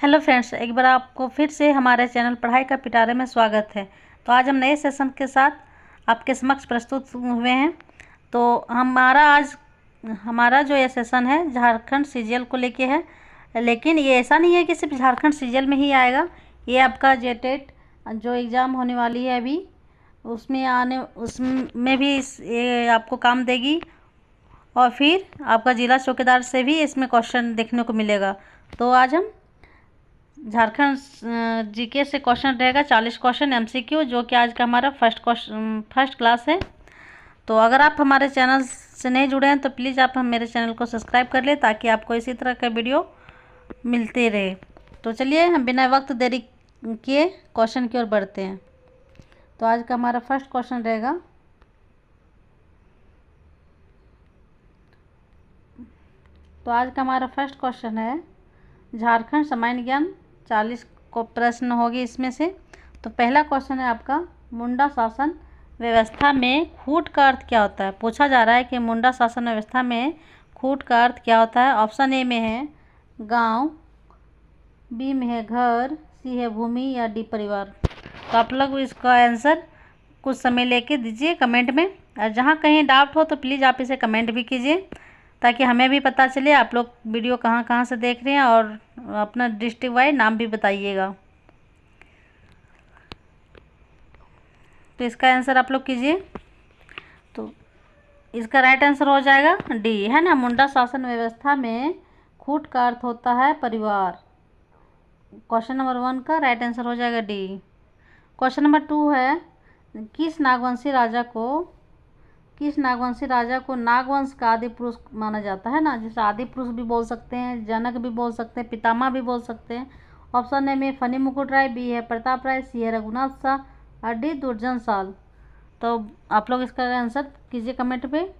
Hello friends, एक बार आपको फिर से हमारे चैनल पढ़ाई का पिटारे में स्वागत है। तो आज हम नए सेशन के साथ आपके समक्ष प्रस्तुत हुए हैं। तो हमारा जो ये सेशन है झारखंड सीजीएल को लेके है। लेकिन ये ऐसा नहीं है कि सिर्फ झारखंड सीजीएल में ही आएगा। ये आपका जेटेट जो एग्ज़ाम होने वाली है अभी उसमें भी ये आपको काम देगी। और फिर आपका जिला चौकीदार से भी इसमें क्वेश्चन देखने को मिलेगा। तो आज हम झारखंड जीके से क्वेश्चन रहेगा 40 क्वेश्चन एमसीक्यू, जो कि आज का हमारा फर्स्ट क्लास है। तो अगर आप हमारे चैनल से नहीं जुड़े हैं तो प्लीज़ आप मेरे चैनल को सब्सक्राइब कर लें, ताकि आपको इसी तरह का वीडियो मिलते रहे। तो चलिए हम बिना वक्त देरी किए क्वेश्चन की ओर बढ़ते हैं। तो आज का हमारा फर्स्ट क्वेश्चन रहेगा, है झारखंड सामान्य ज्ञान 40 को प्रश्न होगी इसमें से। तो पहला क्वेश्चन है आपका, मुंडा शासन व्यवस्था में खूट का अर्थ क्या होता है। पूछा जा रहा है कि मुंडा शासन व्यवस्था में खूट का अर्थ क्या होता है। ऑप्शन ए में है गांव, बी में है घर, सी है भूमि या डी परिवार। तो आप लोग इसका आंसर कुछ समय लेके दीजिए कमेंट में, और जहाँ कहीं डाउट हो तो प्लीज़ आप इसे कमेंट भी कीजिए, ताकि हमें भी पता चले आप लोग वीडियो कहाँ कहाँ से देख रहे हैं, और अपना डिस्ट्रिक्ट वाइज नाम भी बताइएगा। तो इसका आंसर आप लोग कीजिए। तो इसका राइट आंसर हो जाएगा डी, है ना। मुंडा शासन व्यवस्था में खूट का अर्थ होता है परिवार। क्वेश्चन नंबर 1 का राइट आंसर हो जाएगा डी। क्वेश्चन नंबर 2 है, किस नागवंशी राजा को नागवंश का आदि पुरुष माना जाता है ना। जिसे आदि पुरुष भी बोल सकते हैं, जनक भी बोल सकते हैं, पितामह भी बोल सकते हैं। ऑप्शन ए में फनी मुकुट राय, बी है प्रताप राय, सी है रघुनाथ शाह और डी दुर्जन साल। तो आप लोग इसका आंसर कीजिए कमेंट पे।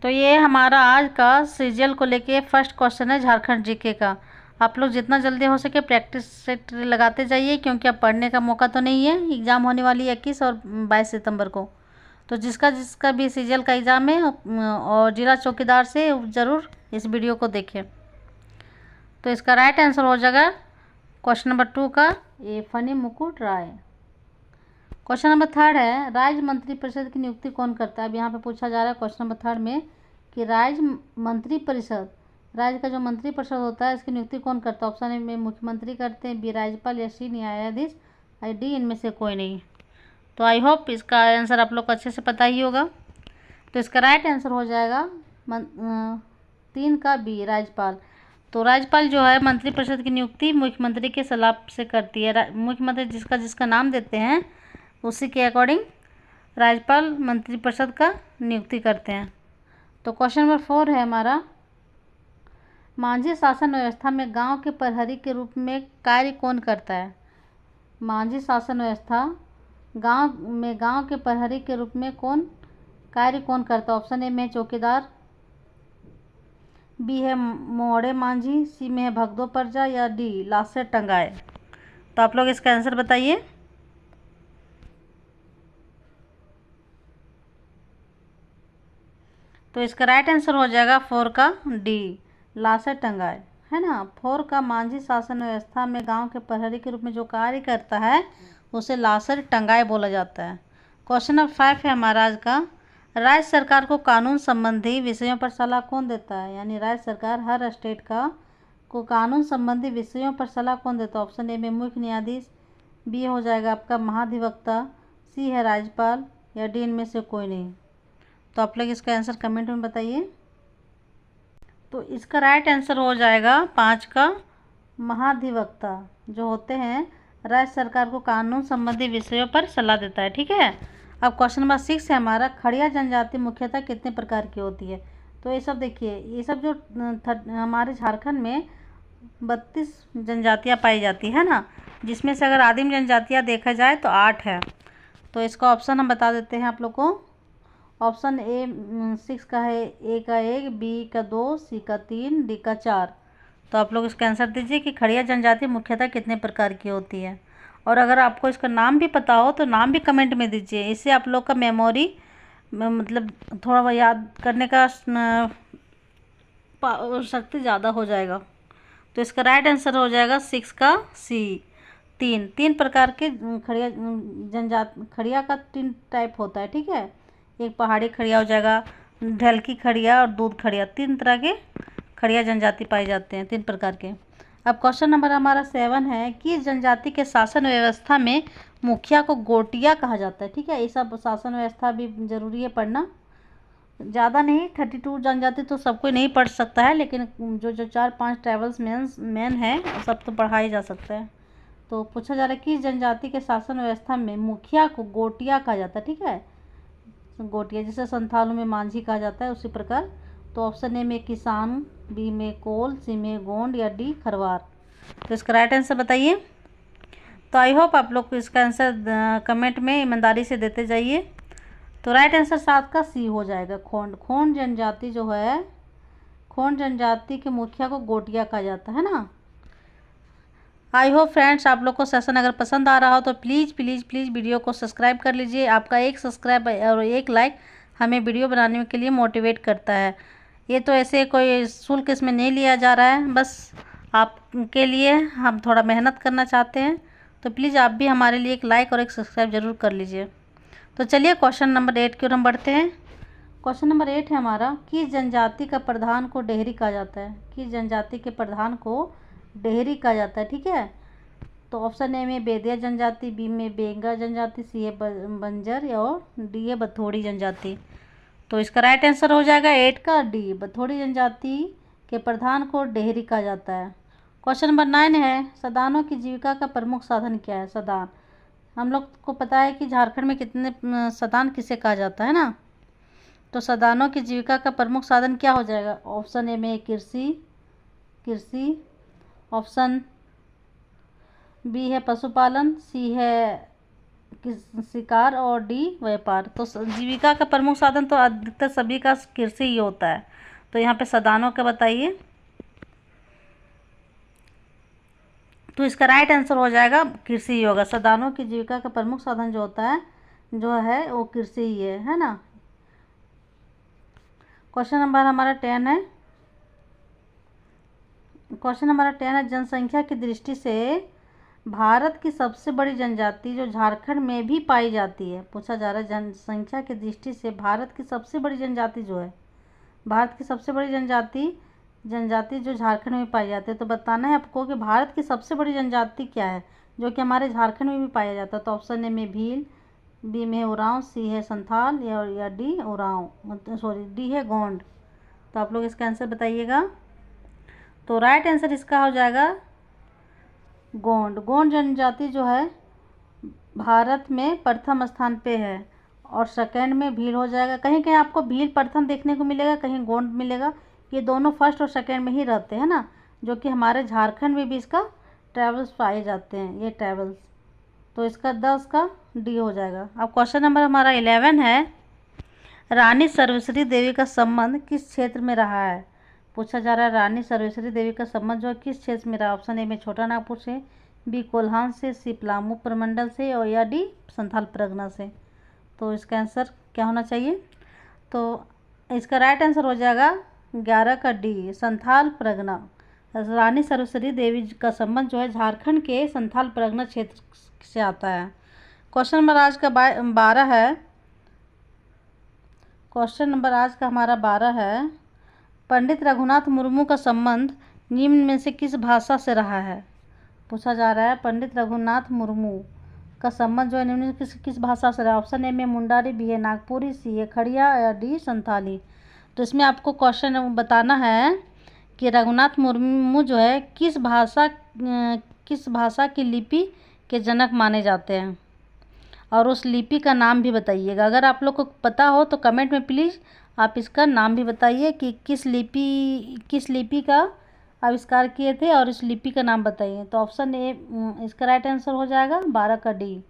तो ये हमारा आज का सीजीएल को लेके फर्स्ट क्वेश्चन है झारखंड जीके का। आप लोग जितना जल्दी हो सके प्रैक्टिस सेट लगाते जाइए, क्योंकि अब पढ़ने का मौका तो नहीं है। एग्ज़ाम होने वाली है 21 और 22 सितंबर को। तो जिसका भी सीजीएल का एग्ज़ाम है और जिला चौकीदार से ज़रूर इस वीडियो को देखें। तो इसका राइट आंसर हो जाएगा क्वेश्चन नंबर 2 का ये फनी मुकुट राय। क्वेश्चन नंबर 3 है, राज्य मंत्री परिषद की नियुक्ति कौन करता है। अब यहाँ पे पूछा जा रहा है क्वेश्चन नंबर 3 में कि राज्य का जो मंत्री परिषद होता है इसकी नियुक्ति कौन करता है। ऑप्शन ए में मुख्यमंत्री करते हैं, बी राज्यपाल या सी न्यायाधीश, या डी इनमें से कोई नहीं। तो आई होप इसका आंसर आप लोग को अच्छे से पता ही होगा। तो इसका राइट आंसर हो जाएगा 3 का बी राज्यपाल। तो राज्यपाल जो है मंत्रिपरिषद की नियुक्ति मुख्यमंत्री के सलाह से करती है। मुख्यमंत्री जिसका नाम देते हैं उसी के अकॉर्डिंग राज्यपाल मंत्रिपरिषद का नियुक्ति करते हैं। तो क्वेश्चन नंबर 4 है हमारा, मांझी शासन व्यवस्था में गांव के प्रहरी के रूप में कार्य कौन करता है। मांझी शासन व्यवस्था गांव के प्रहरी के रूप में कार्य कौन करता है। ऑप्शन ए में चौकीदार, बी है मोड़े मांझी, सी में है भगदो परजा या डी लाशें टंगाए। तो आप लोग इसका आंसर बताइए। तो इसका राइट आंसर हो जाएगा 4 का डी लाशें टंगाए, है ना। 4 का मांझी शासन व्यवस्था में गांव के प्रहरी के रूप में जो कार्य करता है उसे लाशें टंगाए बोला जाता है। क्वेश्चन नंबर 5 है हमारा आज का, राज्य सरकार को कानून संबंधी विषयों पर सलाह कौन देता है। यानी राज्य सरकार हर स्टेट को कानून संबंधी विषयों पर सलाह कौन देता है। ऑप्शन ए में मुख्य न्यायाधीश, बी हो जाएगा आपका महाधिवक्ता, सी है राज्यपाल या डी इनमें से कोई नहीं। तो आप लोग इसका आंसर कमेंट में बताइए। तो इसका राइट आंसर हो जाएगा 5 का महाधिवक्ता, जो होते हैं राज्य सरकार को कानून संबंधी विषयों पर सलाह देता है। ठीक है। अब क्वेश्चन नंबर 6 है हमारा, खड़िया जनजाति मुख्यतः कितने प्रकार की होती है। तो ये सब देखिए, ये सब जो हमारे झारखंड में 32 जनजातियाँ पाई जाती है ना, जिसमें से अगर आदिम जनजातियाँ देखा जाए तो 8 है। तो इसका ऑप्शन हम बता देते हैं आप लोग को। ऑप्शन ए 6 का है, ए का 1, बी का 2, सी का 3, डी का 4। तो आप लोग इसका आंसर दीजिए कि खड़िया जनजाति मुख्यतः कितने प्रकार की होती है। और अगर आपको इसका नाम भी पता हो तो नाम भी कमेंट में दीजिए। इससे आप लोग का मेमोरी मतलब थोड़ा याद करने का शक्ति ज़्यादा हो जाएगा। तो इसका राइट आंसर हो जाएगा 6 का सी। तीन प्रकार के खड़िया खड़िया का 3 टाइप होता है, ठीक है। एक पहाड़ी खड़िया हो जाएगा, ढलकी खड़िया और दूध खड़िया। 3 तरह के खड़िया जनजाति पाए जाते हैं, 3 प्रकार के। अब क्वेश्चन नंबर हमारा 7 है कि जनजाति के शासन व्यवस्था में मुखिया को गोटिया कहा जाता है, ठीक है। ये सब शासन व्यवस्था भी जरूरी है पढ़ना, ज़्यादा नहीं। 32 जनजाति तो सब कोई नहीं पढ़ सकता है, लेकिन जो 4-5 ट्राइबल्स मेन है सब तो पढ़ाया जा सकता है। तो पूछा जा रहा है कि जनजाति के शासन व्यवस्था में मुखिया को गोटिया कहा जाता है, ठीक है। गोटिया जैसे संथालों में मांझी कहा जाता है, उसी प्रकार। तो ऑप्शन ए में किसान, बी में कोल, सी में गोंड या डी खरवार। तो इसका राइट आंसर बताइए। तो आई होप आप लोग को इसका आंसर कमेंट में ईमानदारी से देते जाइए। तो राइट आंसर 7 का सी हो जाएगा, खोंड। खोंड जनजाति जो है, खोंड जनजाति के मुखिया को गोटिया कहा जाता है ना। आई होप फ्रेंड्स आप लोग को सेशन अगर पसंद आ रहा हो तो प्लीज़ प्लीज़ प्लीज़ वीडियो को सब्सक्राइब कर लीजिए। आपका एक सब्सक्राइब और एक लाइक हमें वीडियो बनाने के लिए मोटिवेट करता है। ये तो ऐसे कोई शुल्क इसमें नहीं लिया जा रहा है, बस आपके लिए हम थोड़ा मेहनत करना चाहते हैं। तो प्लीज़ आप भी हमारे लिए एक लाइक और एक सब्सक्राइब ज़रूर कर लीजिए। तो चलिए क्वेश्चन नंबर 8 की ओर हम बढ़ते हैं। क्वेश्चन नंबर 8 है हमारा, किस जनजाति का प्रधान को डेहरी कहा जाता है। किस जनजाति के प्रधान को डेहरी कहा जाता है, ठीक है। तो ऑप्शन ए में बेदिया जनजाति, बी में बेंगा जनजाति, सी है बंजर और डी है बथोड़ी जनजाति। तो इसका राइट आंसर हो जाएगा 8 का डी, बथोड़ी जनजाति के प्रधान को डेहरी कहा जाता है। क्वेश्चन नंबर 9 है, सदानों की जीविका का प्रमुख साधन क्या है। सदान, हम लोग को पता है कि झारखंड में कितने सदान किसे कहा जाता है ना। तो सदानों की जीविका का प्रमुख साधन क्या हो जाएगा। ऑप्शन ए में कृषि, ऑप्शन बी है पशुपालन, सी है शिकार और डी व्यापार। तो जीविका का प्रमुख साधन तो अधिकतर सभी का कृषि ही होता है। तो यहाँ पे सदानों का बताइए। तो इसका राइट आंसर हो जाएगा कृषि ही होगा। सदानों की जीविका का प्रमुख साधन जो होता है वो कृषि ही है ना। क्वेश्चन नंबर हमारा 10 है। क्वेश्चन नंबर 10 है, जनसंख्या की दृष्टि से भारत की सबसे बड़ी जनजाति जो झारखंड में भी पाई जाती है। पूछा जा रहा है जनसंख्या की दृष्टि से भारत की सबसे बड़ी जनजाति जो है, भारत की सबसे बड़ी जनजाति जो झारखंड में पाई जाती है। तो बताना है आपको कि भारत की सबसे बड़ी जनजाति क्या है जो कि हमारे झारखंड में भी पाया जाता है। तो ऑप्शन ए में भील, बी में उरांव, सी है संथाल या डी डी है गोंड। तो आप लोग इसका आंसर बताइएगा। तो राइट आंसर इसका हो जाएगा गोंड। गोंड जनजाति जो है भारत में प्रथम स्थान पे है और सेकंड में भील हो जाएगा। कहीं कहीं आपको भील प्रथम देखने को मिलेगा, कहीं गोंड मिलेगा। ये दोनों फर्स्ट और सेकंड में ही रहते हैं ना, जो कि हमारे झारखंड में भी इसका ट्राइबल्स पाए जाते हैं, ये ट्राइबल्स। तो इसका 10 का डी हो जाएगा। अब क्वेश्चन नंबर हमारा 11 है, रानी सर्वश्री देवी का संबंध किस क्षेत्र में रहा है। पूछा जा रहा है रानी सर्वश्री देवी का संबंध जो है किस क्षेत्र में रहा। ऑप्शन ए में छोटा नागपुर से, बी कोल्हान से, सी पलामू प्रमंडल से और या डी संथाल परगना से। तो इसका आंसर क्या होना चाहिए। तो इसका राइट आंसर हो जाएगा 11 का डी, संथाल परगना। रानी सर्वश्री देवी का संबंध जो है झारखंड के संथाल परगना क्षेत्र से आता है। क्वेश्चन नंबर आज का 12 है। क्वेश्चन नंबर आज का हमारा 12 है, पंडित रघुनाथ मुर्मू का संबंध निम्न में से किस भाषा से रहा है। पूछा जा रहा है पंडित रघुनाथ मुर्मू का संबंध जो है निम्न में किस भाषा से रहा। ऑप्शन ए में मुंडारी, बी है नागपुरी, सी है खड़िया या डी संथाली। तो इसमें आपको क्वेश्चन बताना है कि रघुनाथ मुर्मू जो है किस भाषा की लिपि के जनक माने जाते हैं और उस लिपि का नाम भी बताइएगा। अगर आप लोग को पता हो तो कमेंट में प्लीज़ आप इसका नाम भी बताइए कि किस लिपि का आविष्कार किए थे और इस लिपि का नाम बताइए। तो ऑप्शन ए इसका राइट आंसर हो जाएगा 12 का डी।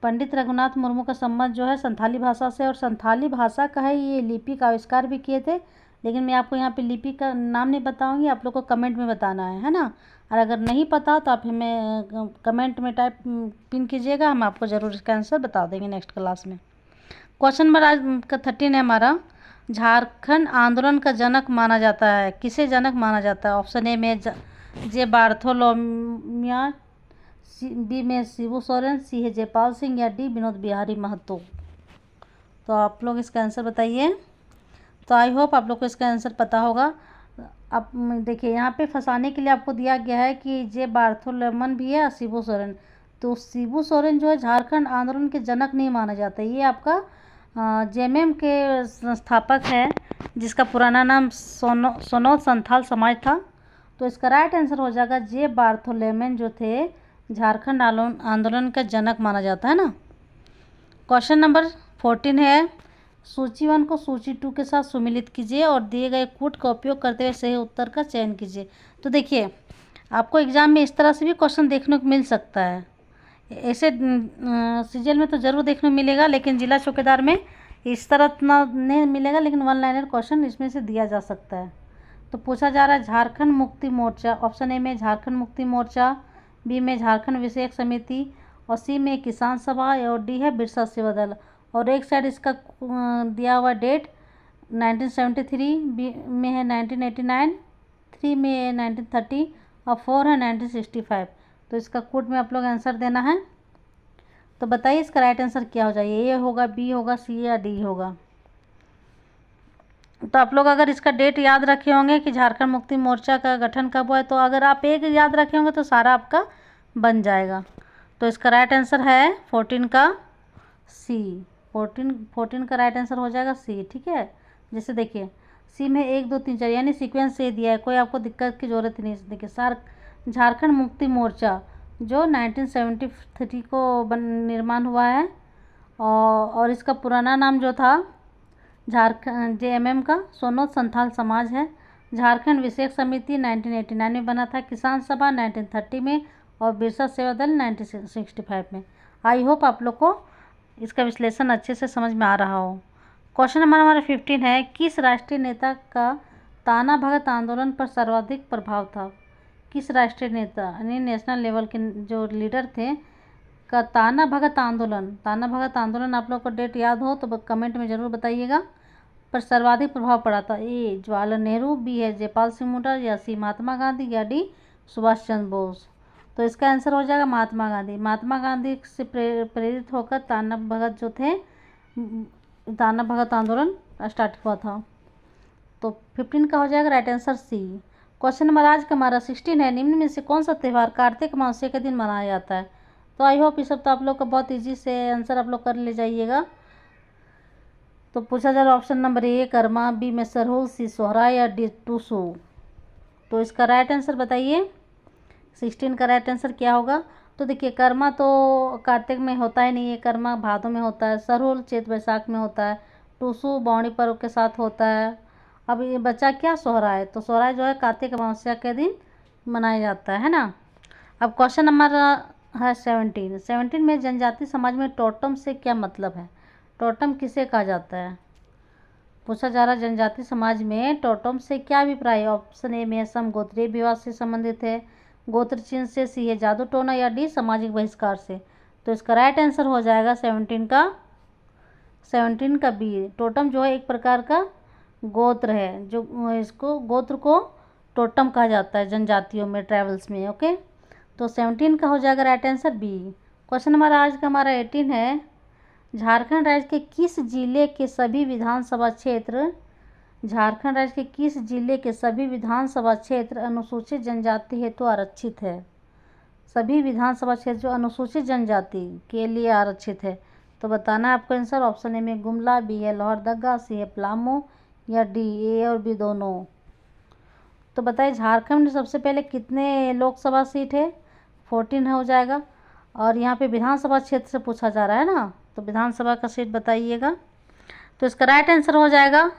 पंडित रघुनाथ मुर्मू का संबंध जो है संथाली भाषा से और संथाली भाषा का है, ये लिपि का आविष्कार भी किए थे। लेकिन मैं आपको यहाँ पे लिपि का नाम नहीं बताऊँगी, आप लोग को कमेंट में बताना है ना। और अगर नहीं पता तो आप हमें कमेंट में टाइप पिन कीजिएगा, हम आपको ज़रूर इसका आंसर बता देंगे नेक्स्ट क्लास में। क्वेश्चन नंबर आज का 13 है हमारा, झारखंड आंदोलन का जनक माना जाता है, किसे जनक माना जाता है। ऑप्शन ए में जे बार्थोलोमिया, बी में शिबू सोरेन, सी है जयपाल सिंह या डी विनोद बिहारी महतो। तो आप लोग इसका आंसर बताइए। तो आई होप आप लोग को इसका आंसर पता होगा। अब देखिए यहाँ पे फंसाने के लिए आपको दिया गया है कि जे बार्थोलोमन भी है और शिबू सोरेन। तो शिबू सोरेन जो है झारखंड आंदोलन के जनक नहीं माना जाता। ये आपका जेएमएम के संस्थापक है, जिसका पुराना नाम सोनोत संथाल समाज था। तो इसका राइट आंसर हो जाएगा जे बार्थोलोमेन, जो थे झारखंड आंदोलन का जनक माना जाता है ना। क्वेश्चन नंबर 14 है, सूची 1 को सूची 2 के साथ सुमिलित कीजिए और दिए गए कूट का उपयोग करते हुए सही उत्तर का चयन कीजिए। तो देखिए आपको एग्जाम में इस तरह से भी क्वेश्चन देखने को मिल सकता है। ऐसे सीजीएल में तो ज़रूर देखने को मिलेगा, लेकिन जिला चौकीदार में इस तरह इतना नहीं मिलेगा, लेकिन वन लाइनर क्वेश्चन इसमें से दिया जा सकता है। तो पूछा जा रहा है झारखंड मुक्ति मोर्चा, ऑप्शन ए में झारखंड मुक्ति मोर्चा, बी में झारखंड विषयक समिति, और सी में किसान सभा, और डी है बिरसा सेवा दल। और एक साइड इसका दिया हुआ डेट 1973, बी में है 1989, 3 में है 1930 और 4 है 1965। तो इसका कोड में आप लोग आंसर देना है। तो बताइए इसका राइट आंसर क्या हो जाएगा, ए होगा, बी होगा, सी या डी होगा। तो आप लोग अगर इसका डेट याद रखे होंगे कि झारखंड मुक्ति मोर्चा का गठन कब हुआ है, तो अगर आप एक याद रखे होंगे तो सारा आपका बन जाएगा। तो इसका राइट आंसर है 14 का सी। 14 का राइट आंसर हो जाएगा सी। ठीक है, जैसे देखिए सी में 1 2 3 4 यानी सीक्वेंस से दिया है, कोई आपको दिक्कत की ज़रूरत नहीं। देखिए झारखंड मुक्ति मोर्चा जो 1973 को निर्माण हुआ है, और इसका पुराना नाम जो था झारखंड जेएमएम का सोनोत संथाल समाज है। झारखंड विषयक समिति 1989 में बना था, किसान सभा 1930 में, और बिरसा सेवा दल 1965 में। आई होप आप लोग को इसका विश्लेषण अच्छे से समझ में आ रहा हो। क्वेश्चन नंबर हमारा 15 है, किस राष्ट्रीय नेता का ताना भगत आंदोलन पर सर्वाधिक प्रभाव था? किस राष्ट्रीय नेता यानी नेशनल लेवल के जो लीडर थे का ताना भगत आंदोलन आप लोग को डेट याद हो तो कमेंट में ज़रूर बताइएगा, पर सर्वाधिक प्रभाव पड़ा था। ए जवाहरलाल नेहरू, बी है जयपाल सिंह मुंडा, या सी महात्मा गांधी, या डी सुभाष चंद्र बोस। तो इसका आंसर हो जाएगा महात्मा गांधी। महात्मा गांधी से प्रेरित होकर ताना भगत आंदोलन स्टार्ट हुआ था। तो 15 का हो जाएगा right answer C. Question number आज का हमारा 16 है, निम्न में से कौन सा त्यौहार कार्तिक अमावस्या के दिन मनाया जाता है? तो आई होप ये सब तो आप लोग का बहुत ईजी से आंसर आप लोग कर ले जाइएगा। तो पूछा जा रहा है option number A Karma, B में सरहुल, सी सोहरा, या डी टूसू। तो इसका राइट आंसर बताइए 16 का राइट आंसर क्या होगा? तो देखिए कर्मा तो कार्तिक में होता ही नहीं है, कर्मा भादों में होता है, सरहुल चैत वैशाख में होता है, टूसू बावणी पर्व के साथ होता है। अब ये बचा क्या सोहराय, तो सोहराय जो है कार्तिक अमावस्या के दिन मनाया जाता है ना। अब क्वेश्चन नंबर है 17 में जनजाति समाज में टोटम से क्या मतलब है? टोटम किसे कहा जाता है? पूछा जा रहा है जनजाति समाज में टोटम से क्या अभिप्राय है? ऑप्शन ए में समगोत्रीय विवाह से संबंधित है, गोत्र चिन्ह से, सी है जादू टोना, या डी सामाजिक बहिष्कार से। तो इसका राइट आंसर हो जाएगा 17 का बी। टोटम जो है एक प्रकार का गोत्र है, जो इसको गोत्र को टोटम कहा जाता है जनजातियों में, ट्राइबल्स में। ओके, तो 17 का हो जाएगा right answer B. Question number आज का हमारा 18 है, झारखंड राज्य के किस जिले के सभी विधानसभा क्षेत्र अनुसूचित जनजाति हेतु आरक्षित है? सभी विधानसभा क्षेत्र जो अनुसूचित जनजाति के लिए आरक्षित है। तो बताना है आपको आंसर। ऑप्शन ए में गुमला, बी है लोहरदगा, सी है पलामू, या डी ए और बी दोनों। तो बताइए झारखंड में सबसे पहले कितने लोकसभा सीट है? 14 हो जाएगा। और यहाँ पे विधानसभा क्षेत्र से पूछा जा रहा है ना, तो विधानसभा का सीट बताइएगा। तो इसका राइट आंसर हो जाएगा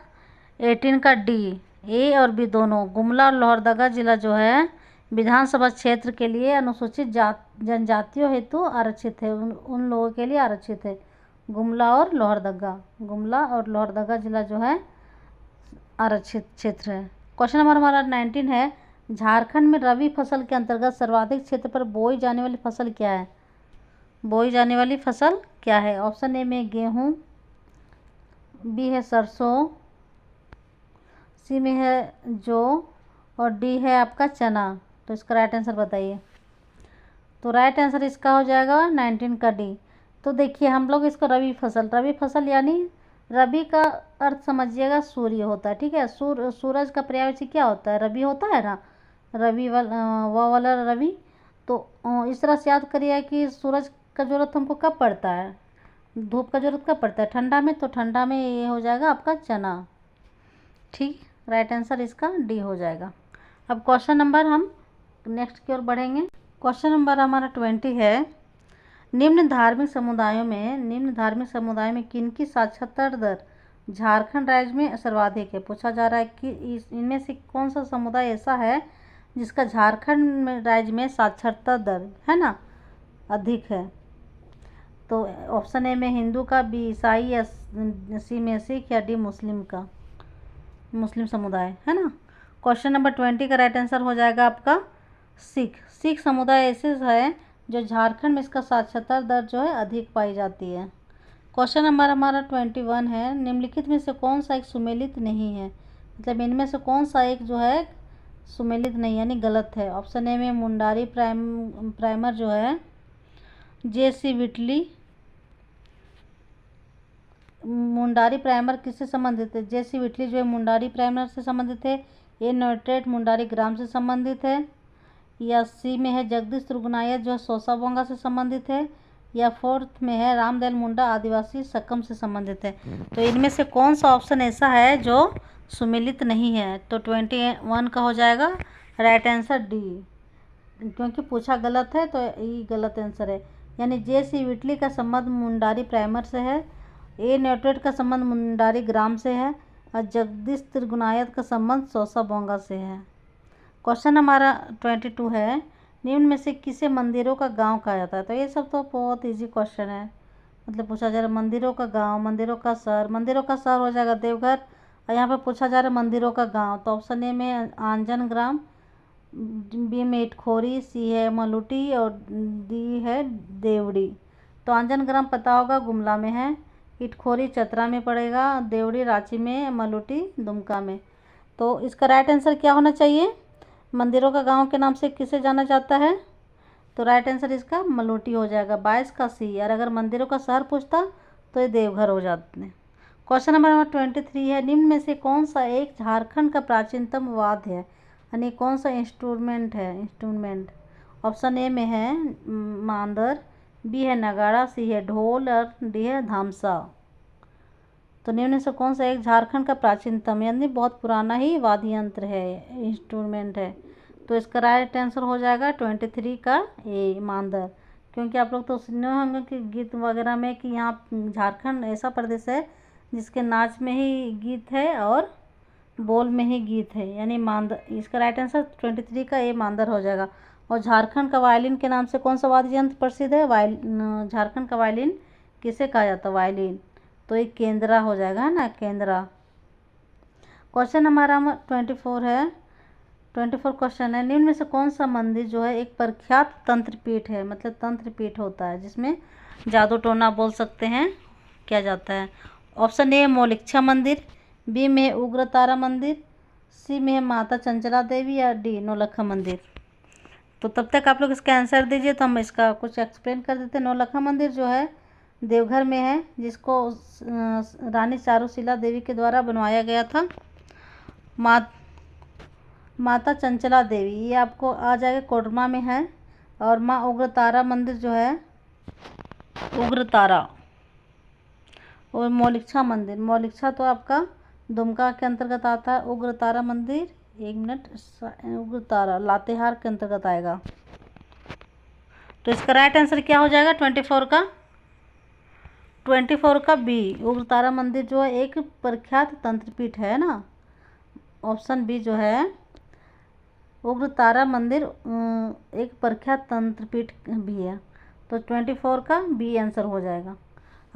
18 का डी, ए और बी दोनों। गुमला और लोहरदगा जिला जो है विधानसभा क्षेत्र के लिए अनुसूचित जनजातियों हेतु आरक्षित है, उन लोगों के लिए आरक्षित है। गुमला और लोहरदगा जिला जो है आरक्षित क्षेत्र है। क्वेश्चन नंबर हमारा 19 है, झारखंड में रबी फसल के अंतर्गत सर्वाधिक क्षेत्र पर बोई जाने वाली फसल क्या है? ऑप्शन ए में गेहूँ, बी है सरसों, सी में है जौ, और डी है आपका चना। तो इसका राइट आंसर बताइए। तो राइट आंसर इसका हो जाएगा 19 का डी। तो देखिए हम लोग इसको रबी फसल यानी रबी का अर्थ समझिएगा सूर्य होता है, ठीक है। सूरज का पर्यायवाची क्या होता है, रवि होता है ना, रवि वाला रवि। तो इस तरह से याद करिए कि सूरज का जरूरत हमको कब पड़ता है, धूप का जरूरत कब पड़ता है, ठंडा में। तो ठंडा में ये हो जाएगा आपका चना, ठीक। राइट आंसर इसका डी हो जाएगा। अब क्वेश्चन नंबर हम नेक्स्ट की ओर बढ़ेंगे। क्वेश्चन नंबर हमारा 20 है, निम्न धार्मिक समुदायों में किनकी साक्षरता दर झारखंड राज्य में सर्वाधिक है। पूछा जा रहा है कि इनमें से कौन सा समुदाय ऐसा है जिसका झारखंड राज्य में साक्षरता दर है ना अधिक है। तो ऑप्शन ए में हिंदू का, बी ईसाई, या सी में सिख, या डी मुस्लिम समुदाय है ना। क्वेश्चन नंबर 20 का राइट आंसर हो जाएगा आपका सिख समुदाय ऐसे है जो झारखंड में इसका साक्षरता दर जो है अधिक पाई जाती है। क्वेश्चन नंबर हमारा 21 है, निम्नलिखित में से कौन सा एक सुमेलित नहीं है, मतलब इनमें से कौन सा एक जो है सुमेलित नहीं यानी गलत है। ऑप्शन ए में मुंडारी प्राइमर जो है जे.सी. व्हिटली, मुंडारी प्राइमर किससे संबंधित है, जे.सी. व्हिटली जो है मुंडारी प्राइमर से संबंधित है। ए नोटेट मुंडारी ग्राम से संबंधित है, या सी में है जगदीश तुर्गनायत जो है सोसाबोंगा से संबंधित है, या फोर्थ में है रामदयाल मुंडा आदिवासी सकम से संबंधित है। तो इनमें से कौन सा ऑप्शन ऐसा है जो सुमेलित नहीं है। तो 21 का हो जाएगा राइट आंसर डी, क्योंकि पूछा गलत है तो ये गलत आंसर है। यानी जे.सी. व्हिटली का संबंध मुंडारी प्राइमर से है, ए नोटेट का संबंध मुंडारी ग्राम से है, और जगदीश तुर्गनायत का संबंध सोसाबोंगा से है। क्वेश्चन हमारा 22 है, निम्न में से किसे मंदिरों का गांव कहा जाता है। तो ये सब तो बहुत इजी क्वेश्चन है, मतलब पूछा जा रहा है मंदिरों का गांव, मंदिरों का शहर हो जाएगा देवघर, और यहाँ पे पूछा जा रहा है मंदिरों का गांव। तो ऑप्शन ए में आंजन ग्राम, बी में इटखोरी, सी है मलुटी, और डी है देवड़ी। तो आंजन ग्राम पता होगा गुमला में है, इटखोरी चतरा में पड़ेगा, देवड़ी रांची में, मलुटी दुमका में। तो इसका राइट आंसर क्या होना चाहिए, मंदिरों का गांव के नाम से किसे जाना जाता है। तो राइट आंसर इसका मलुटी हो जाएगा 22 का सी। और अगर मंदिरों का शहर पूछता तो ये देवघर हो जाते हैं। क्वेश्चन नंबर 23 है, निम्न में से कौन सा एक झारखंड का प्राचीनतम वाद्य है, यानी कौन सा इंस्ट्रूमेंट। ऑप्शन ए में है मांदर, बी है नगाड़ा, सी है ढोल, और डी है धामसा। तो निम्न से कौन सा एक झारखंड का प्राचीनतम यानी बहुत पुराना ही वाद्य यंत्र है, इंस्ट्रूमेंट है। तो इसका राइट आंसर हो जाएगा 23 का ए मांदर, क्योंकि आप लोग तो सुने होंगे कि गीत वगैरह में कि यहाँ झारखंड ऐसा प्रदेश है जिसके नाच में ही गीत है और बोल में ही गीत है, यानी मांदर। इसका राइट आंसर 23 का ए मांदर हो जाएगा। और झारखंड का वायलिन के नाम से कौन सा वाद्य यंत्र प्रसिद्ध है, झारखंड का वायलिन किसे कहा जाता है, वायलिन। तो एक केंद्रा हो जाएगा, है ना, केंद्रा। क्वेश्चन हमारा 24 है, 24 क्वेश्चन है, निम्न में से कौन सा मंदिर जो है एक प्रख्यात तंत्रपीठ है, मतलब तंत्रपीठ होता है जिसमें जादू टोना बोल सकते हैं किया जाता है। ऑप्शन ए मौलिक्षा मंदिर, बी में उग्रतारा मंदिर, सी में माता चंचला देवी, या डी नौलखा मंदिर। तो तब तक आप लोग इसका आंसर दीजिए, तो हम इसका कुछ एक्सप्लेन कर देते हैं। नौलखा मंदिर जो है देवघर में है, जिसको रानी चारुशिला देवी के द्वारा बनवाया गया था। माता चंचला देवी ये आपको आ जाएगा कोडरमा में है, और माँ उग्रतारा मंदिर जो है उग्रतारा, और मौलिक्षा तो आपका दुमका के अंतर्गत आता है। उग्रतारा मंदिर उग्रतारा लातेहार के अंतर्गत आएगा। तो इसका राइट आंसर क्या हो जाएगा 24 का बी, उग्रतारा मंदिर जो है एक प्रख्यात तंत्रपीठ है ना। ऑप्शन बी जो है उग्रतारा मंदिर एक प्रख्यात तंत्रपीठ भी है। तो 24 का बी आंसर हो जाएगा।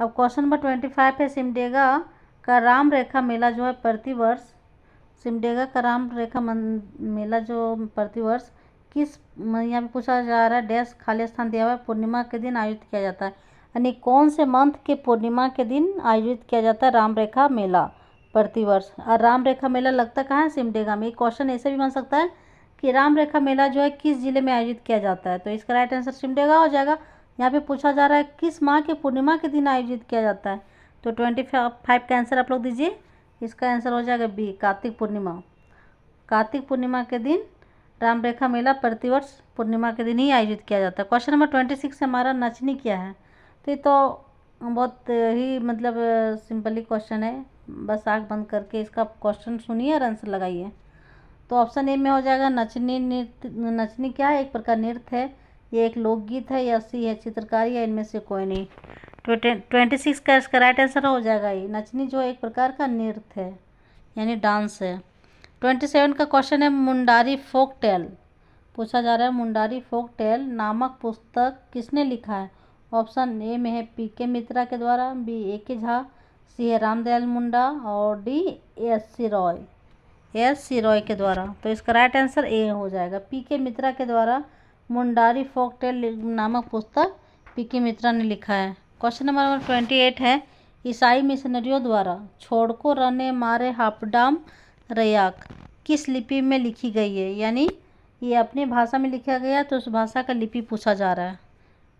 अब क्वेश्चन नंबर 25 है, सिमडेगा का राम रेखा मेला जो है प्रतिवर्ष, सिमडेगा का राम रेखा मेला जो प्रतिवर्ष किस, यहाँ पे पूछा जा रहा है डैश खाली स्थान दिया हुआ है, पूर्णिमा के दिन आयोजित किया जाता है, यानी कौन से मंथ के पूर्णिमा के दिन आयोजित किया जाता है राम रेखा मेला प्रतिवर्ष। और राम रेखा मेला लगता कहाँ है, सिमडेगा में। क्वेश्चन ऐसे भी बन सकता है कि राम रेखा मेला जो है किस जिले में आयोजित किया जाता है। तो इसका राइट आंसर सिमडेगा हो जाएगा। यहाँ पे पूछा जा रहा है किस माह के पूर्णिमा के दिन आयोजित किया जाता है। तो 25 का आंसर आप लोग दीजिए। इसका आंसर हो जाएगा बी, कार्तिक पूर्णिमा। कार्तिक पूर्णिमा के दिन राम रेखा मेला प्रतिवर्ष पूर्णिमा के दिन ही आयोजित किया जाता है। क्वेश्चन नंबर 26 से हमारा नचनी क्या है। तो ये तो बहुत ही मतलब सिंपली क्वेश्चन है, बस आँख बंद करके इसका क्वेश्चन सुनिए और आंसर लगाइए। तो ऑप्शन ए में हो जाएगा नचनी नृत्य। नचनी क्या है? एक प्रकार नृत्य है, ये एक लोकगीत है, या सी है चित्रकारी, या इनमें से कोई नहीं। 26 का इसका राइट आंसर हो जाएगा ये, नचनी जो एक प्रकार का नृत्य है यानी डांस है। 27 का क्वेश्चन है मुंडारी फोक टेल। पूछा जा रहा है मुंडारी फोक टेल नामक पुस्तक किसने लिखा है। ऑप्शन ए में है पी.के. मित्रा के द्वारा, बी ए.के. झा, सी है रामदयाल मुंडा, और डी एस.सी. रॉय के द्वारा। तो इसका राइट आंसर ए हो जाएगा, पी.के. मित्रा के द्वारा मुंडारी फोक टेल नामक पुस्तक पी.के. मित्रा ने लिखा है। क्वेश्चन नंबर 28 है ईसाई मिशनरियों द्वारा छोड़को रने मारे हापडाम रयाक किस लिपि में लिखी गई है। यानी ये अपनी भाषा में लिखा गया, तो उस भाषा का लिपि पूछा जा रहा है।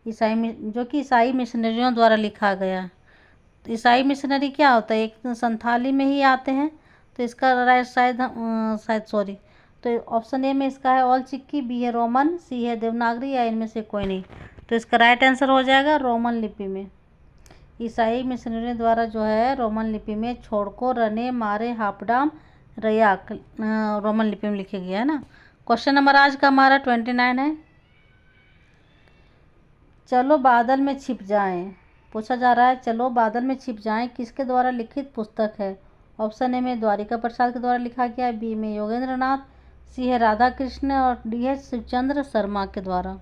जो कि ईसाई मिशनरियों द्वारा लिखा गया। तो ईसाई मिशनरी क्या होता है? एक संथाली में ही आते हैं। तो इसका राइट शायद सॉरी, तो ऑप्शन ए में इसका है ऑल चिक्की, बी है रोमन, सी है देवनागरी, या इनमें से कोई नहीं। तो इसका राइट आंसर हो जाएगा रोमन लिपि में। ईसाई मिशनरी द्वारा जो है रोमन लिपि में छोड़को रने मारे हापडाम रयाक रोमन लिपि में लिखे गया है ना। क्वेश्चन नंबर आज का हमारा 29 है चलो बादल में छिप जाएं। पूछा जा रहा है चलो बादल में छिप जाएं किसके द्वारा लिखित पुस्तक है। ऑप्शन ए में द्वारिका प्रसाद के द्वारा लिखा गया है, बी में योगेंद्र नाथ, सी है राधा कृष्ण, और डी है शिवचंद्र शर्मा के द्वारा।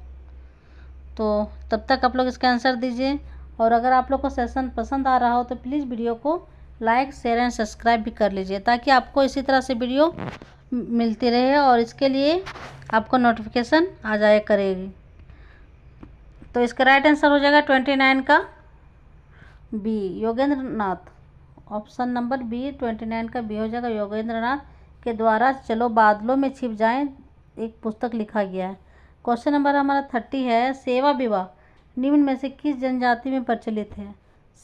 तो तब तक आप लोग इसका आंसर दीजिए, और अगर आप लोग को सेशन पसंद आ रहा हो तो प्लीज़ वीडियो को लाइक शेयर एंड सब्सक्राइब भी कर लीजिए, ताकि आपको इसी तरह से वीडियो मिलती रहे और इसके लिए आपको नोटिफिकेशन आ जाया करेगी। तो इसका राइट आंसर हो जाएगा 29 का बी, योगेंद्र नाथ। ऑप्शन नंबर बी 29 का बी हो जाएगा, योगेंद्र नाथ के द्वारा चलो बादलों में छिप जाएं एक पुस्तक लिखा गया है। क्वेश्चन नंबर हमारा 30 है सेवा विवाह निम्न में से किस जनजाति में प्रचलित है।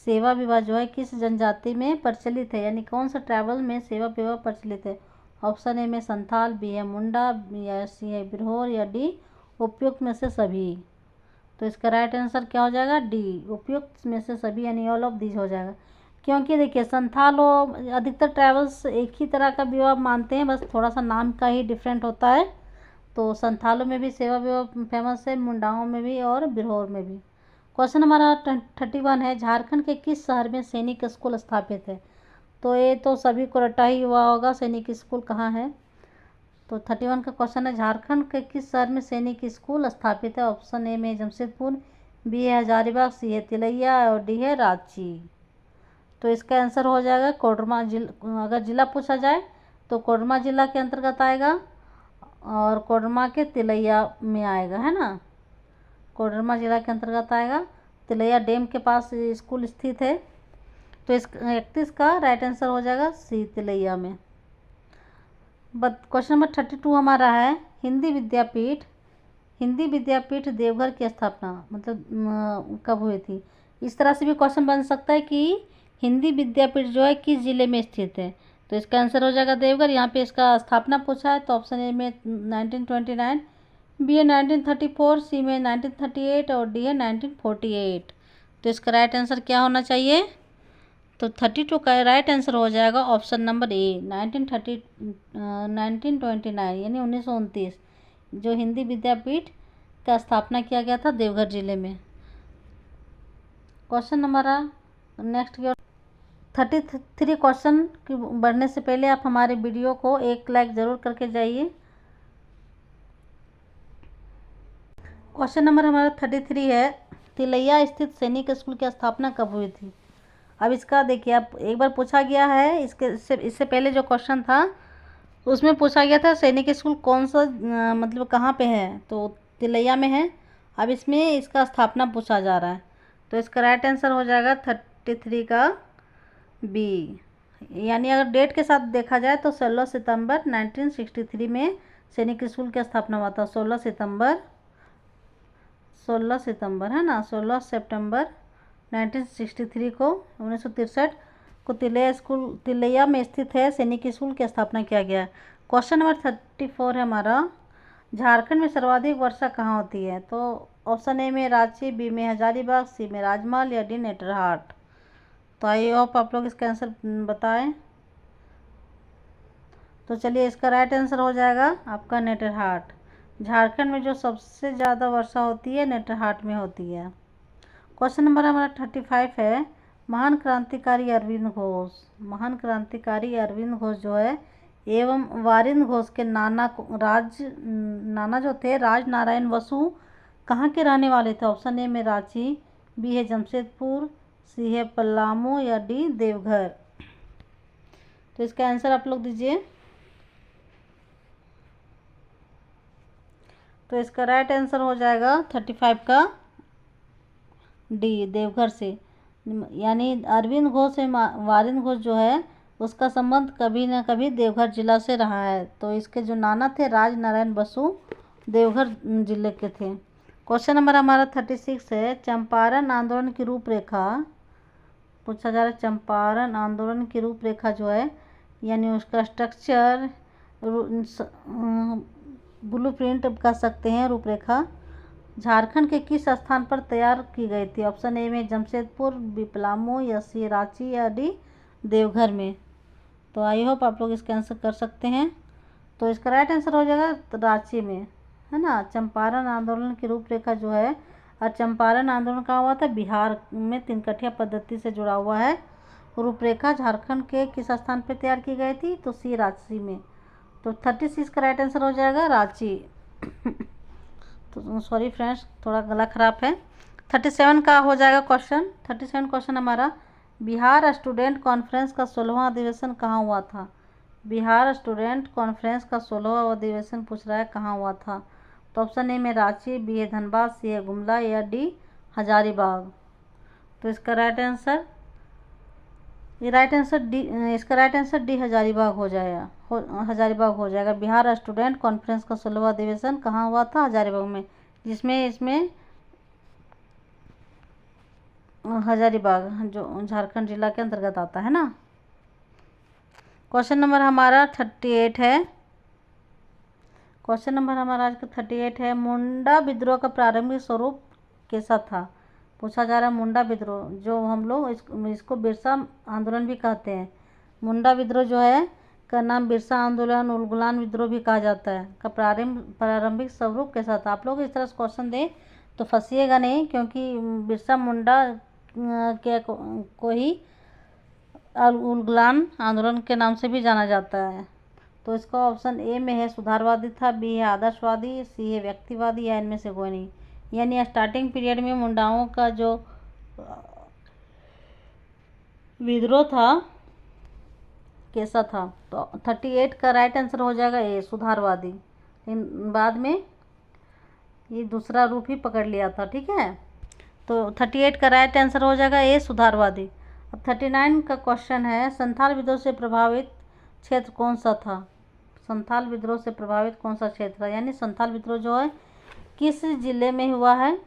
सेवा विवाह जो है किस जनजाति में प्रचलित है, यानी कौन सा ट्राइबल में सेवा विवाह प्रचलित है। ऑप्शन ए में संथाल, बी है मुंडा, या सी है बिरहोर, या डी उपयुक्त में से सभी। तो इसका राइट आंसर क्या हो जाएगा? डी, उपयुक्त में से सभी, यानी ऑल ऑफ दीज हो जाएगा। क्योंकि देखिए संथाल और अधिकतर ट्राइबल्स एक ही तरह का विवाह मानते हैं, बस थोड़ा सा नाम का ही डिफरेंट होता है। तो संथालों में भी सेवा विवाह फेमस है, मुंडाओं में भी और बिरहोर में भी। क्वेश्चन हमारा 31 है झारखंड के किस शहर में सैनिक स्कूल स्थापित है। तो ये तो सभी को रटा ही हुआ होगा सैनिक स्कूल कहाँ है। तो 31 का क्वेश्चन है झारखंड के किस शहर में सैनिक स्कूल स्थापित है। ऑप्शन ए में जमशेदपुर, बी है हजारीबाग, सी है तिलैया, और डी है रांची। तो इसका आंसर हो जाएगा कोडरमा जिला। अगर ज़िला पूछा जाए तो कोडरमा ज़िला के अंतर्गत आएगा, और कोडरमा के तिलैया में आएगा, है ना। कोडरमा ज़िला के अंतर्गत आएगा, तिलैया डैम के पास स्कूल स्थित है। तो इस 31 का राइट आंसर हो जाएगा सी, तिलैया में। क्वेश्चन नंबर 32 हमारा है हिंदी विद्यापीठ देवघर की स्थापना मतलब कब हुई थी। इस तरह से भी क्वेश्चन बन सकता है कि हिंदी विद्यापीठ जो है किस ज़िले में स्थित है। तो इसका आंसर हो जाएगा देवघर। यहाँ पे इसका स्थापना पूछा है, तो ऑप्शन ए में 1929, बी है 1934, सी में 1938, और डी है 1948। तो इसका राइट आंसर क्या होना चाहिए। तो 32 का राइट आंसर हो जाएगा ऑप्शन नंबर ए 1929, यानी 1929 जो हिंदी विद्यापीठ का स्थापना किया गया था देवघर जिले में। क्वेश्चन हमारा नेक्स्ट की ओर 33 क्वेश्चन की बढ़ने से पहले आप हमारे वीडियो को एक लाइक ज़रूर करके जाइए। क्वेश्चन नंबर हमारा 33 है तिलैया स्थित सैनिक स्कूल की स्थापना कब हुई थी। अब इसका देखिए, आप एक बार पूछा गया है इससे पहले जो क्वेश्चन था उसमें पूछा गया था सैनिक स्कूल कौन सा मतलब कहाँ पे है, तो तिलैया में है। अब इसमें इसका स्थापना पूछा जा रहा है, तो इसका राइट आंसर हो जाएगा 33 का बी, यानी अगर डेट के साथ देखा जाए तो 16 सितंबर 1963 में सैनिक स्कूल की स्थापना हुआ था? 16 सितंबर है ना, 16 सितंबर 1963 को, 1963 को तिलैया में स्थित है सैनिक स्कूल की स्थापना किया गया है। क्वेश्चन नंबर 34 है हमारा, झारखंड में सर्वाधिक वर्षा कहाँ होती है? तो ऑप्शन ए में रांची, बी में हजारीबाग, सी में राजमहल या डी नेतरहाट। तो आई होप आप लोग इसका आंसर बताएं। तो चलिए, इसका राइट आंसर हो जाएगा आपका नेतरहाट। झारखंड में जो सबसे ज़्यादा वर्षा होती है नेतरहाट में होती है। क्वेश्चन नंबर हमारा 35 है, महान क्रांतिकारी अरविंद घोष। महान क्रांतिकारी अरविंद घोष जो है एवं वारिंद घोष के नाना जो थे राज नारायण बसु कहाँ के रहने वाले थे? ऑप्शन ए में रांची, बी है जमशेदपुर, सी है पलामू या डी देवघर। तो इसका आंसर आप लोग दीजिए। तो इसका राइट आंसर हो जाएगा 35 का डी, देवघर से। यानी अरविंद घोष से वारिंद घोष जो है उसका संबंध कभी न कभी देवघर जिला से रहा है। तो इसके जो नाना थे राज नारायण बसु देवघर जिले के थे। क्वेश्चन नंबर हमारा 36 है, चंपारण आंदोलन की रूपरेखा पूछा जा रहा है। चंपारण आंदोलन की रूपरेखा जो है यानी उसका स्ट्रक्चर, ब्लूप्रिंट कह सकते हैं, रूपरेखा झारखंड के किस स्थान पर तैयार की गई थी? ऑप्शन ए में जमशेदपुर, बी पलामू या सी रांची या डी देवघर में। तो आई होप आप लोग इसका आंसर कर सकते हैं। तो इसका राइट आंसर हो जाएगा रांची में, है ना। चंपारण आंदोलन की रूपरेखा जो है, और चंपारण आंदोलन कहाँ हुआ था? बिहार में तिनकठिया पद्धति से जुड़ा हुआ है। रूपरेखा झारखंड के किस स्थान पर तैयार की गई थी? तो सी रांची में। तो 36 का राइट आंसर हो जाएगा रांची। तो सॉरी फ्रेंड्स, थोड़ा गला खराब है। 37 का हो जाएगा क्वेश्चन। 37 क्वेश्चन हमारा, बिहार स्टूडेंट कॉन्फ्रेंस का 16वां अधिवेशन कहाँ हुआ था? बिहार स्टूडेंट कॉन्फ्रेंस का 16वां अधिवेशन पूछ रहा है कहाँ हुआ था? तो ऑप्शन ए में रांची, बी है धनबाद, सी है गुमला या डी हजारीबाग। तो इसका राइट आंसर डी, इसका राइट आंसर डी हजारीबाग हो जाएगा। हजारीबाग हो जाएगा। बिहार स्टूडेंट कॉन्फ्रेंस का 16वां अधिवेशन कहाँ हुआ था? हजारीबाग में, जिसमें इसमें हजारीबाग जो झारखंड जिला के अंतर्गत आता है ना। क्वेश्चन नंबर हमारा 38 है। क्वेश्चन नंबर हमारा आज का 38 है, मुंडा विद्रोह का प्रारंभिक स्वरूप कैसा था? पूछा जा रहा है मुंडा विद्रोह, जो हम लोग इसको बिरसा आंदोलन भी कहते हैं। मुंडा विद्रोह जो है का नाम बिरसा आंदोलन, उलगुलान विद्रोह भी कहा जाता है, का प्रारंभिक स्वरूप कैसा था? आप लोग इस तरह से क्वेश्चन दें तो फंसिएगा नहीं, क्योंकि बिरसा मुंडा के को ही उलगुलान आंदोलन के नाम से भी जाना जाता है। तो इसका ऑप्शन ए में है सुधारवादी था, बी है आदर्शवादी, सी है व्यक्तिवादी या इनमें से कोई नहीं। यानी स्टार्टिंग पीरियड में मुंडाओं का जो विद्रोह था कैसा था? तो 38 का राइट आंसर हो जाएगा ए, सुधारवादी। लेकिन बाद में ये दूसरा रूप ही पकड़ लिया था, ठीक है। तो 38 का राइट आंसर हो जाएगा ए, सुधारवादी। अब 39 का क्वेश्चन है, संथाल विद्रोह से प्रभावित क्षेत्र कौन सा था? संथाल विद्रोह से प्रभावित कौन सा क्षेत्र है? यानी संथाल विद्रोह जो है किस जिले में हुआ है?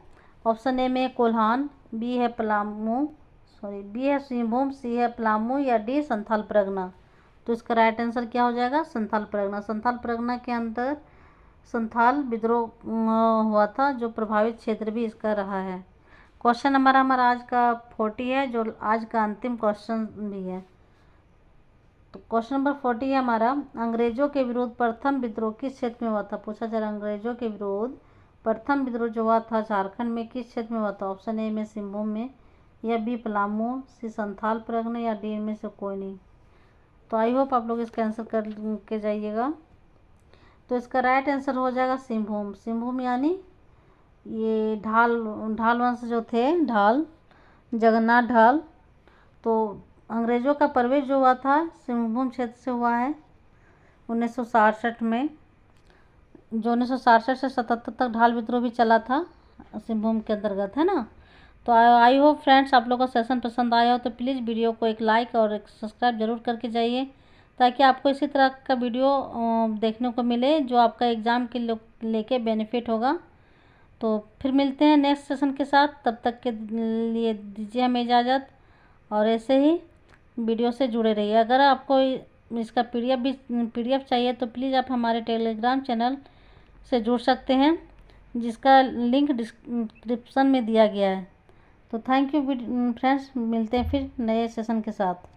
ऑप्शन ए में कोल्हान, बी है बी है सिंहभूम, सी है पलामू या डी संथाल परगना। तो इसका राइट आंसर क्या हो जाएगा? संथाल परगना। संथाल परगना के अंदर संथाल विद्रोह हुआ था, जो प्रभावित क्षेत्र भी इसका रहा है। क्वेश्चन नंबर हमारा आज का 40 है, जो आज का अंतिम क्वेश्चन भी है। तो क्वेश्चन नंबर 40 है हमारा, अंग्रेजों के विरुद्ध प्रथम विद्रोह किस क्षेत्र में हुआ था? पूछा जा रहा है अंग्रेजों के विरुद्ध प्रथम विद्रोह जो हुआ था झारखंड में किस क्षेत्र में हुआ था? ऑप्शन ए में सिंहभूम में, या बी पलामू, सी संथाल परगना या डी में से कोई नहीं। तो आई होप आप लोग इसका आंसर कर के जाइएगा। तो इसका राइट आंसर हो जाएगा सिंहभूम। सिंहभूम यानी ये ढाल वंश जो थे, जगन्नाथ ढाल, तो अंग्रेज़ों का प्रवेश जो हुआ था सिंहभूम क्षेत्र से हुआ है 1967 में। जो 1967 से 77 तक ढाल विद्रोह भी चला था सिंहभूम के अंतर्गत, है ना। तो आई होप फ्रेंड्स आप लोगों को सेशन पसंद आया हो तो प्लीज़ वीडियो को एक लाइक और एक सब्सक्राइब जरूर करके जाइए, ताकि आपको इसी तरह का वीडियो देखने को मिले जो आपका एग्ज़ाम के लेके बेनिफिट होगा। तो फिर मिलते हैं नेक्स्ट सेशन के साथ, तब तक के लिए दीजिए हमें इजाज़त, और ऐसे ही वीडियो से जुड़े रहिए। अगर आपको इसका पीडीएफ चाहिए तो प्लीज़ आप हमारे टेलीग्राम चैनल से जुड़ सकते हैं, जिसका लिंक डिस्क्रिप्शन में दिया गया है। तो थैंक यू फ्रेंड्स, मिलते हैं फिर नए सेशन के साथ।